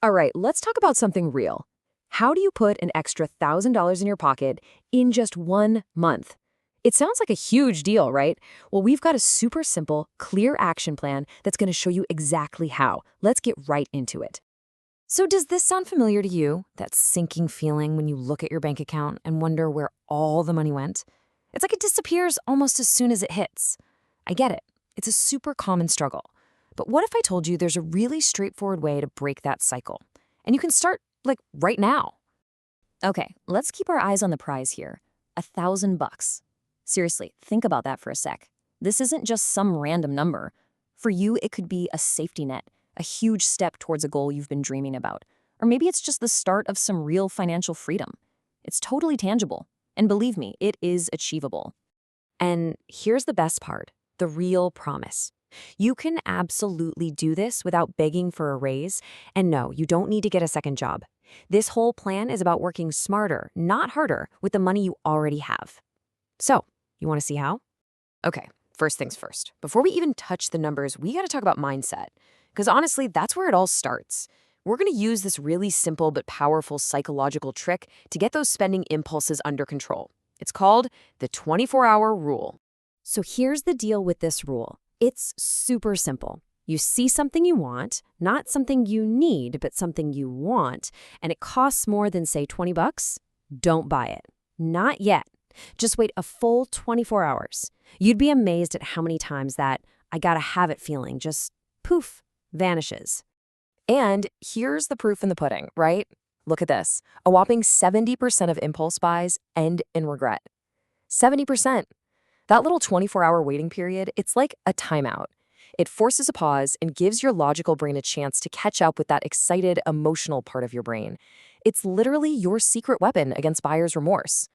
All right, let's talk about something real. How do you put an extra $1,000 in your pocket in just 1 month? It sounds like a huge deal, right? Well, we've got a super simple, clear action plan that's going to show you exactly how. Let's get right into it. So does this sound familiar to you? That sinking feeling when you look at your bank account and wonder where all the money went? It's like it disappears almost as soon as it hits. I get it. It's a super common struggle. But what if I told you there's a really straightforward way to break that cycle? And you can start, like, right now. Okay, let's keep our eyes on the prize here. $1,000. Seriously, think about that for a sec. This isn't just some random number. For you, it could be a safety net, a huge step towards a goal you've been dreaming about. Or maybe it's just the start of some real financial freedom. It's totally tangible. And believe me, it is achievable. And here's the best part, the real promise. You can absolutely do this without begging for a raise. And no, you don't need to get a second job. This whole plan is about working smarter, not harder, with the money you already have. So, you want to see how? Okay, first things first. Before we even touch the numbers, we got to talk about mindset. Because honestly, that's where it all starts. We're going to use this really simple but powerful psychological trick to get those spending impulses under control. It's called the 24-hour rule. So here's the deal with this rule. It's super simple. You see something you want, not something you need, but something you want, and it costs more than, say, $20, don't buy it. Not yet. Just wait a full 24 hours. You'd be amazed at how many times that I gotta have it feeling just poof, vanishes. And here's the proof in the pudding, right? Look at this. A whopping 70% of impulse buys end in regret. 70%. That little 24-hour waiting period, it's like a timeout. It forces a pause and gives your logical brain a chance to catch up with that excited, emotional part of your brain. It's literally your secret weapon against buyer's remorse.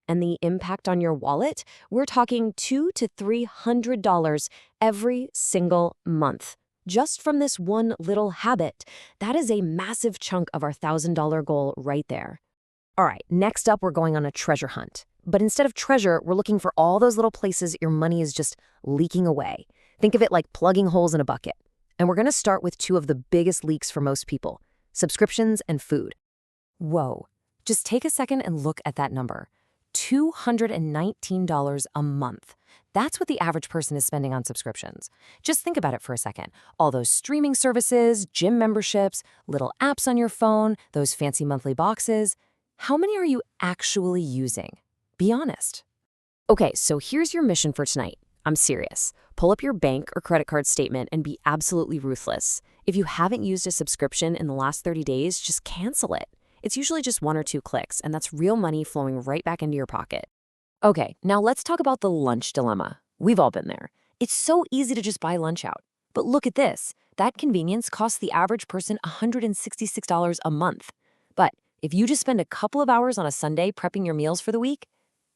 And the impact on your wallet? We're talking $200 to $300 every single month. Just from this one little habit. That is a massive chunk of our $1,000 goal right there. All right, next up, we're going on a treasure hunt. But instead of treasure, we're looking for all those little places your money is just leaking away. Think of it like plugging holes in a bucket. And we're going to start with two of the biggest leaks for most people, subscriptions and food. Whoa, just take a second and look at that number. $219 a month. That's what the average person is spending on subscriptions. Just think about it for a second. All those streaming services, gym memberships, little apps on your phone, those fancy monthly boxes. How many are you actually using? Be honest. Okay, so here's your mission for tonight. I'm serious. Pull up your bank or credit card statement and be absolutely ruthless. If you haven't used a subscription in the last 30 days, just cancel it. It's usually just 1 or 2 clicks, and that's real money flowing right back into your pocket. Okay, now let's talk about the lunch dilemma. We've all been there. It's so easy to just buy lunch out. But look at this. That convenience costs the average person $166 a month. But if you just spend a couple of hours on a Sunday prepping your meals for the week,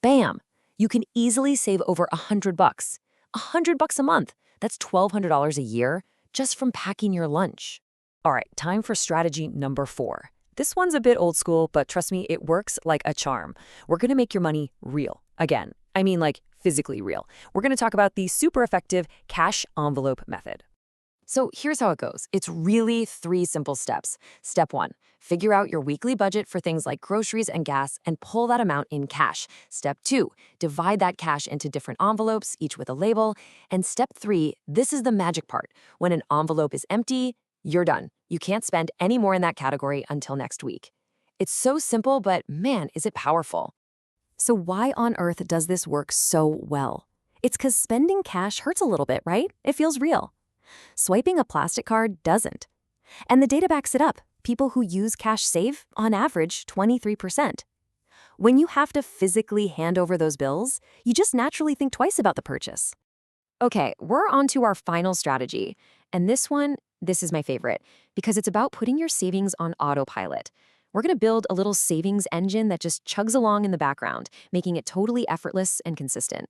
bam, you can easily save over $100. $100 a month. That's $1,200 a year just from packing your lunch. All right, time for strategy number 4. This one's a bit old school, but trust me, it works like a charm. We're going to make your money real. Again, I mean like physically real. We're going to talk about the super effective cash envelope method. So here's how it goes. It's really 3 simple steps. Step 1, figure out your weekly budget for things like groceries and gas and pull that amount in cash. Step 2, divide that cash into different envelopes, each with a label. And step 3, this is the magic part. When an envelope is empty, you're done. You can't spend any more in that category until next week. It's so simple, but man, is it powerful. So why on earth does this work so well? It's because spending cash hurts a little bit, right? It feels real. Swiping a plastic card doesn't. And the data backs it up. People who use cash save, on average, 23%. When you have to physically hand over those bills, you just naturally think twice about the purchase. Okay, we're on to our final strategy. And this is my favorite, because it's about putting your savings on autopilot. We're going to build a little savings engine that just chugs along in the background, making it totally effortless and consistent.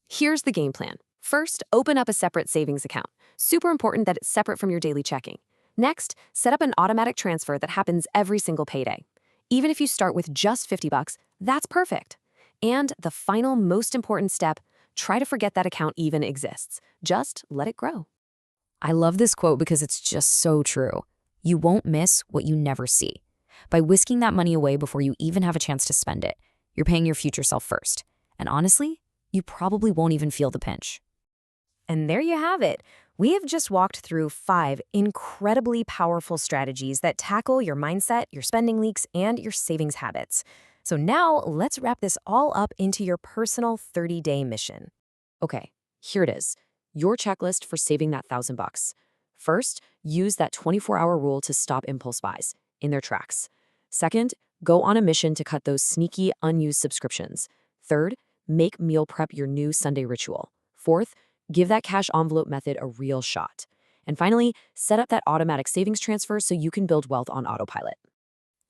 Here's the game plan. First, open up a separate savings account. Super important that it's separate from your daily checking. Next, set up an automatic transfer that happens every single payday. Even if you start with just $50, that's perfect. And the final, most important step, try to forget that account even exists. Just let it grow. I love this quote because it's just so true. You won't miss what you never see. By whisking that money away before you even have a chance to spend it, you're paying your future self first. And honestly, you probably won't even feel the pinch. And there you have it. We have just walked through 5 incredibly powerful strategies that tackle your mindset, your spending leaks, and your savings habits. So now let's wrap this all up into your personal 30-day mission. Okay, here it is. Your checklist for saving that $1,000. First, use that 24-hour rule to stop impulse buys in their tracks. Second, go on a mission to cut those sneaky, unused subscriptions. Third, make meal prep your new Sunday ritual. Fourth, give that cash envelope method a real shot. And finally, set up that automatic savings transfer so you can build wealth on autopilot.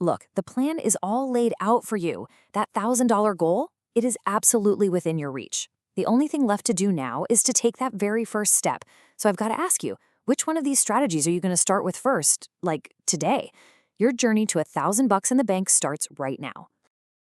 Look, the plan is all laid out for you. That $1,000 goal, it is absolutely within your reach. The only thing left to do now is to take that very first step. So I've got to ask you, which one of these strategies are you going to start with first, like today? Your journey to $1,000 in the bank starts right now.